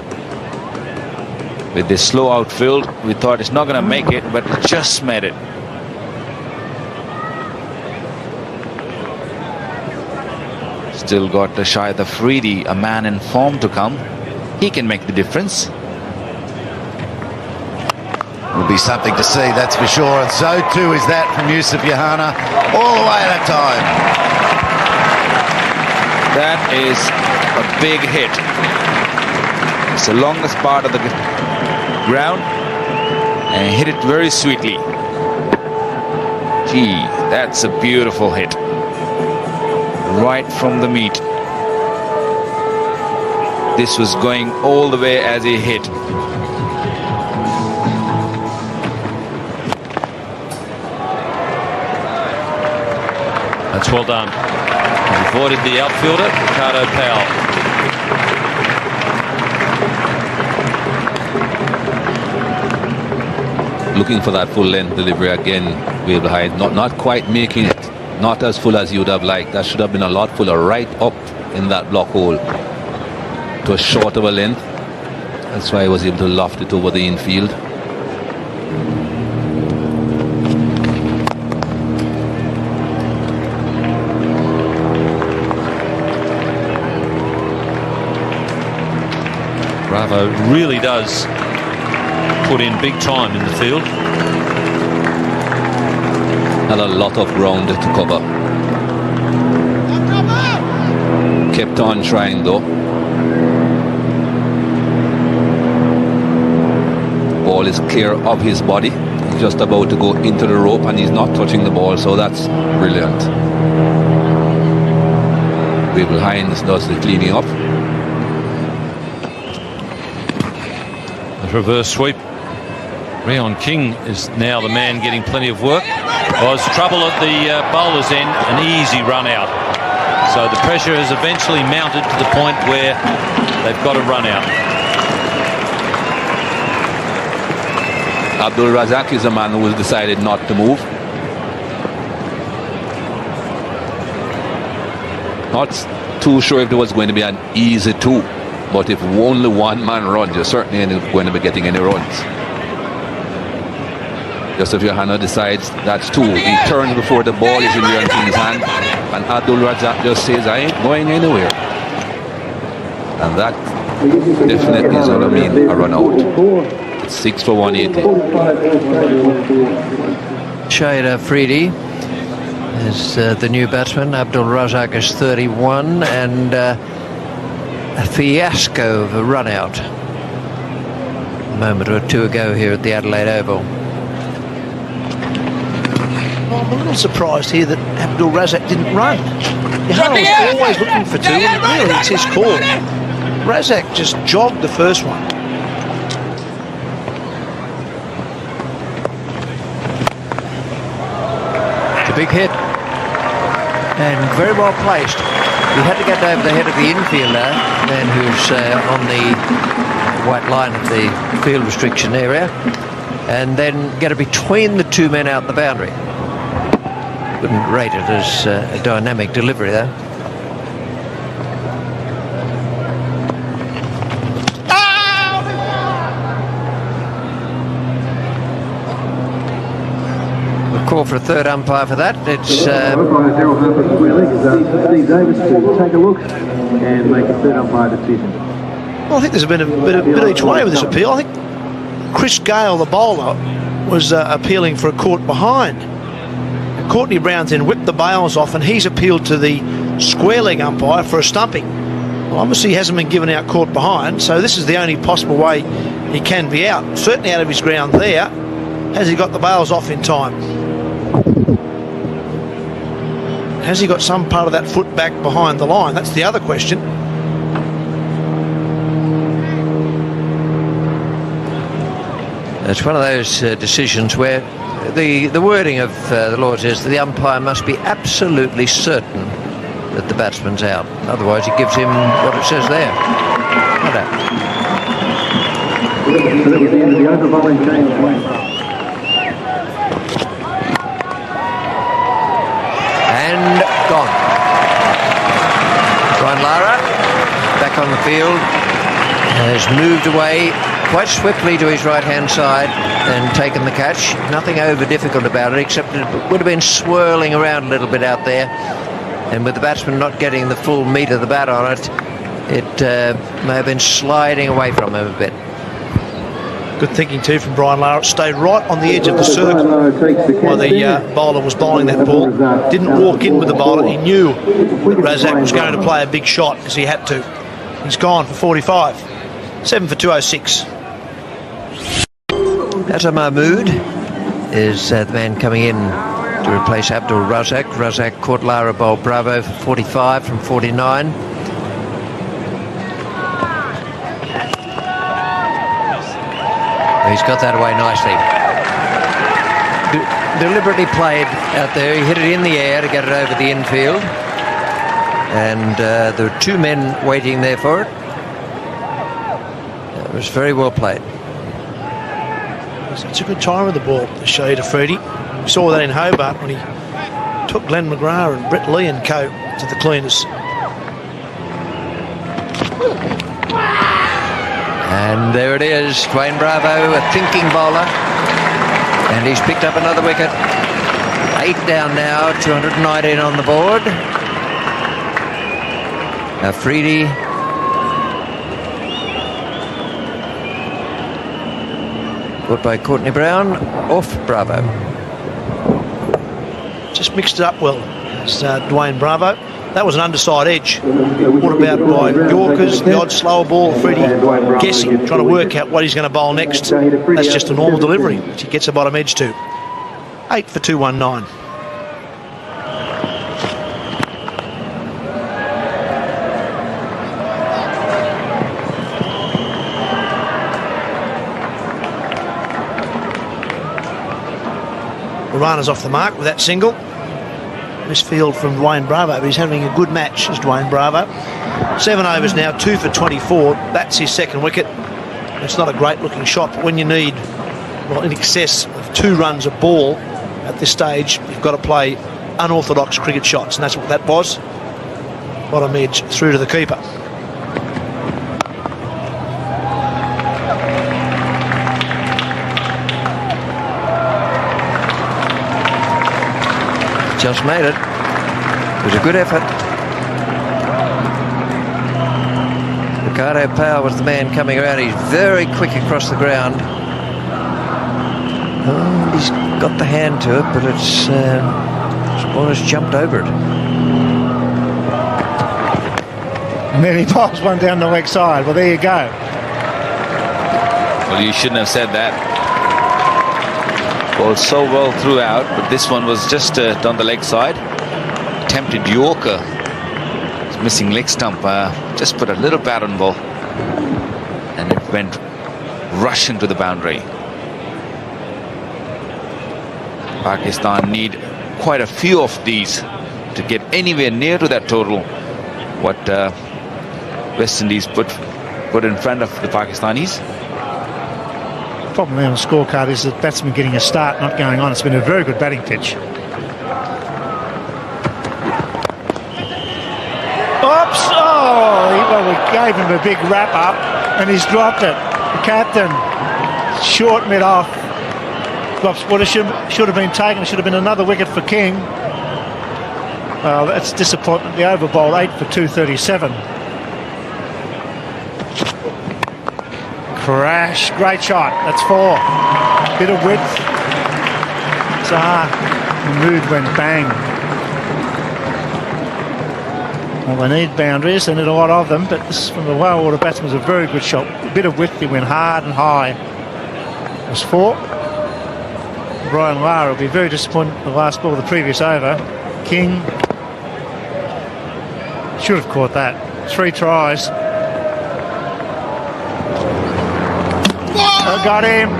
With this slow outfield, we thought it's not going to make it, but it just made it. Still got Shahid Afridi, a man in form, to come. He can make the difference. Will be something to see, that's for sure. And so too is that from Yusuf Johanna, all the way at a time. That is a big hit. It's the longest part of the ground, and hit it very sweetly. Gee, that's a beautiful hit. Right from the meat. This was going all the way as he hit. That's well done. He avoided the outfielder, Ricardo Powell. Looking for that full length delivery again. Way behind, not quite making it. Not as full as you would have liked. That should have been a lot fuller, right up in that block hole to a short of a length. That's why he was able to loft it over the infield. Bravo really does put in big time in the field. Had a lot of ground to cover. Kept on trying though. Ball is clear of his body. He's just about to go into the rope and he's not touching the ball, so that's brilliant. Wavell Hines does the cleaning up. The reverse sweep. Rion King is now the man getting plenty of work. Was trouble at the bowler's end, an easy run out. So the pressure has eventually mounted to the point where they've got a run out. Abdul Razak is a man who has decided not to move. Not too sure if there was going to be an easy two, but if only one man runs, you're certainly ain't going to be getting any runs. Yusuf Johanna decides that's two. He turns before the ball is in Rion King's hand, and Abdul Razak just says, I ain't going anywhere. And that definitely is what I mean, a run out. It's 6 for 180. Shade Afridi is the new batsman. Abdul Razak is 31, and a fiasco of a run out a moment or two ago here at the Adelaide Oval. Well, I'm a little surprised here that Abdul Razak didn't run. Johanna was always looking for two, and really it's his call. Razak just jogged the first one. It's a big hit, and very well placed. He had to get over the head of the infielder, man who's on the white line of the field restriction area, and then get it between the two men out the boundary. Wouldn't rate it as a dynamic delivery, though. We'll call for a third umpire for that. It's Steve Davis to take a look and make a third umpire decision. Well, I think there's been a bit each way with this appeal. I think Chris Gale, the bowler, was appealing for a caught behind. Courtney Brown's then whipped the bails off, and he's appealed to the square leg umpire for a stumping. Well, obviously he hasn't been given out caught behind, so this is the only possible way he can be out. Certainly out of his ground there. Has he got the bails off in time? Has he got some part of that foot back behind the line? That's the other question. It's one of those decisions where the wording of the Lords is that the umpire must be absolutely certain that the batsman's out. Otherwise, he gives him what it says there. Not out. So that was the end of the over bowling change. And gone. Brian Lara back on the field, has moved away quite swiftly to his right-hand side and taken the catch. Nothing over difficult about it, except it would have been swirling around a little bit out there, and with the batsman not getting the full meat of the bat on it, it may have been sliding away from him a bit. Good thinking too from Brian Lara. Stayed right on the edge of the circle while the bowler was bowling that ball. Didn't walk in with the bowler. He knew that Razak was going to play a big shot because he had to. He's gone for 45. 7 for 206. Azhar Mahmood is the man coming in to replace Abdul Razak. Razak caught Lara bowl Bravo for 45 from 49. He's got that away nicely. Deliberately played out there. He hit it in the air to get it over the infield. And there were two men waiting there for it. It was very well played. Such a good time with the ball, the Shade Afridi. We saw that in Hobart when he took Glenn McGrath and Brett Lee and co to the cleaners. And there it is, Dwayne Bravo, a thinking bowler, and he's picked up another wicket. 8 down now, 219 on the board. Afridi caught by Courtney Brown, off Bravo. Just mixed it up well. It's Dwayne Bravo. That was an underside edge. What about by Yorkers, the odd slower ball, Freddie guessing, trying to work out what he's going to bowl next. That's just a normal delivery, which he gets a bottom edge to. 8 for 219. Rana's off the mark with that single. Misfield from Dwayne Bravo, but he's having a good match as Dwayne Bravo. 7 overs now, 2 for 24. That's his second wicket. It's not a great looking shot, but when you need, well, in excess of 2 runs a ball at this stage, you've got to play unorthodox cricket shots, and that's what that was. Bottom edge through to the keeper. Just made it. was a good effort. Ricardo Powell was the man coming around. He's very quick across the ground. Oh, he's got the hand to it, but it's almost jumped over it. And then he bowls one down the leg side. Well, there you go. Well, you shouldn't have said that. Bowled so well throughout, but this one was just down the leg side. Attempted Yorker. Missing leg stump. Just put a little bat on ball. And it went rushing to the boundary. Pakistan need quite a few of these to get anywhere near to that total. What West Indies put in front of the Pakistanis. Problem there on the scorecard is that batsmen getting a start, not going on. It's been a very good batting pitch. Oops! Oh, we gave him a big wrap up and he's dropped it. The captain, short mid off. Drops what should have been taken. It should have been another wicket for King. Well, that's disappointment. The over bowl 8 for 237. Crash, great shot. That's 4. Bit of width. The mood went bang. Well, they need boundaries. They need a lot of them. But this from the lower order batsman was a very good shot. A bit of width. He went hard and high. It was 4. Brian Lara will be very disappointed with the last ball of the previous over. King should have caught that. 3 tries. Got him.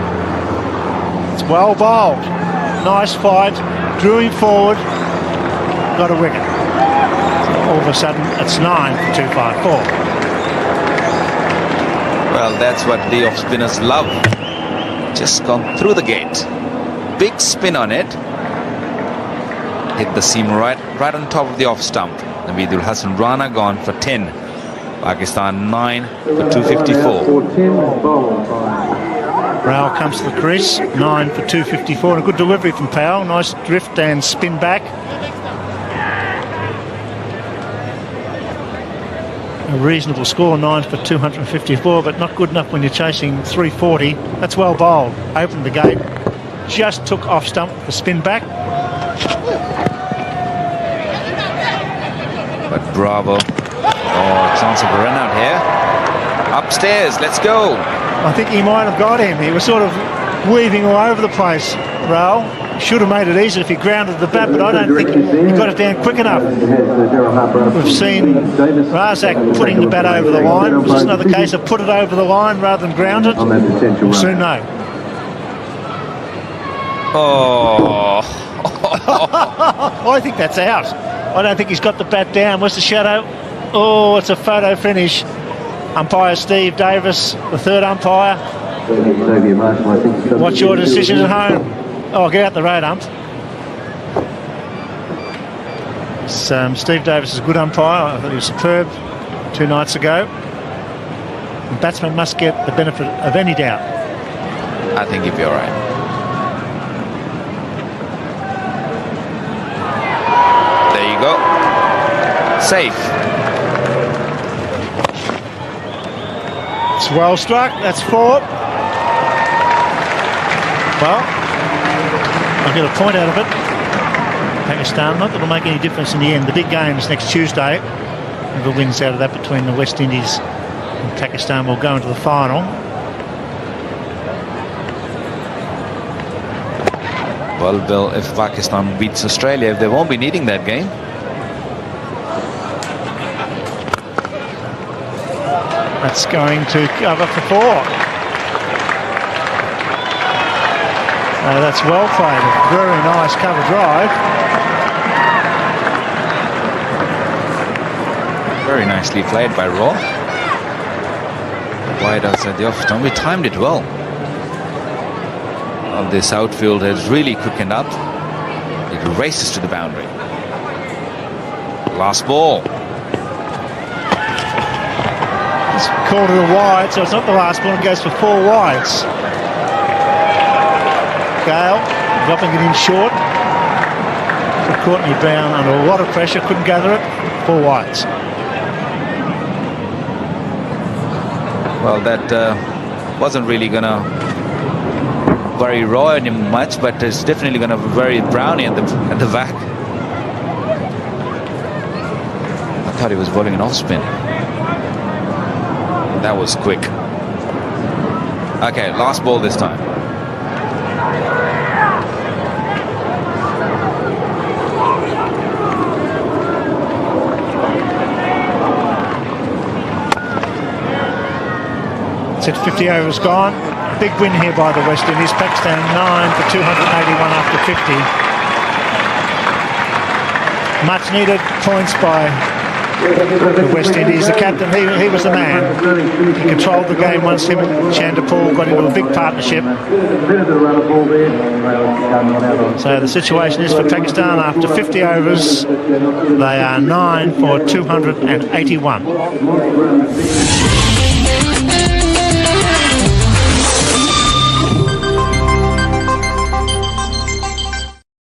It's well bowled. Nice fight. Drew him forward. Got a wicket. All of a sudden, it's 9 for 254. Well, that's what the off spinners love. Just gone through the gate. Big spin on it. Hit the seam right on top of the off stump. Nabidul Hassan Rana gone for 10. Pakistan 9 for 254. Rao comes to the crease, 9 for 254. And a good delivery from Powell. Nice drift and spin back. A reasonable score, 9 for 254, but not good enough when you're chasing 340. That's well bowled. Opened the gate. Just took off stump for spin back. But Bravo. Oh, chance of a run out here. Upstairs, let's go. I think he might have got him. He was sort of weaving all over the place, Raul. Should have made it easier if he grounded the bat, but I don't think he got it down quick enough. We've seen Razak putting the bat over the line. It's just another case of put it over the line rather than ground it. We'll soon know. Oh. I think that's out. I don't think he's got the bat down. Where's the shadow? Oh, it's a photo finish. Umpire Steve Davis, the third umpire. What's your decision at home? Oh, get out the road, ump. Steve Davis is a good umpire. I thought he was superb 2 nights ago. The batsman must get the benefit of any doubt. I think he'll be all right. There you go. Safe. It's well struck. That's 4. Well, I'll get a point out of it. Pakistan, not that it'll make any difference in the end. The big game is next Tuesday. Whoever wins out of that between the West Indies and Pakistan will go into the final. Well, Bill, if Pakistan beats Australia, they won't be needing that game. That's going to cover for 4. That's well played. A very nice cover drive. Very nicely played by Raw. Wide outside the off stump. We timed it well. This outfield has really quickened up. It races to the boundary. Last ball. It's called it a wide, so it's not the last ball. It goes for 4 wides. Gale dropping it in short. Courtney Brown under a lot of pressure, couldn't gather it. 4 wides. Well, that wasn't really going to worry Roy him much, but it's definitely going to worry Brownie at the back. I thought he was bowling an off spin. That was quick. Okay, last ball this time. It's 50 overs gone. Big win here by the West Indies. Pakistan 9 for 281 after 50. Much needed points by the West Indies. The captain, he was the man. He controlled the game once him and Chandapur got into a big partnership. So the situation is for Pakistan after 50 overs, they are 9 for 281.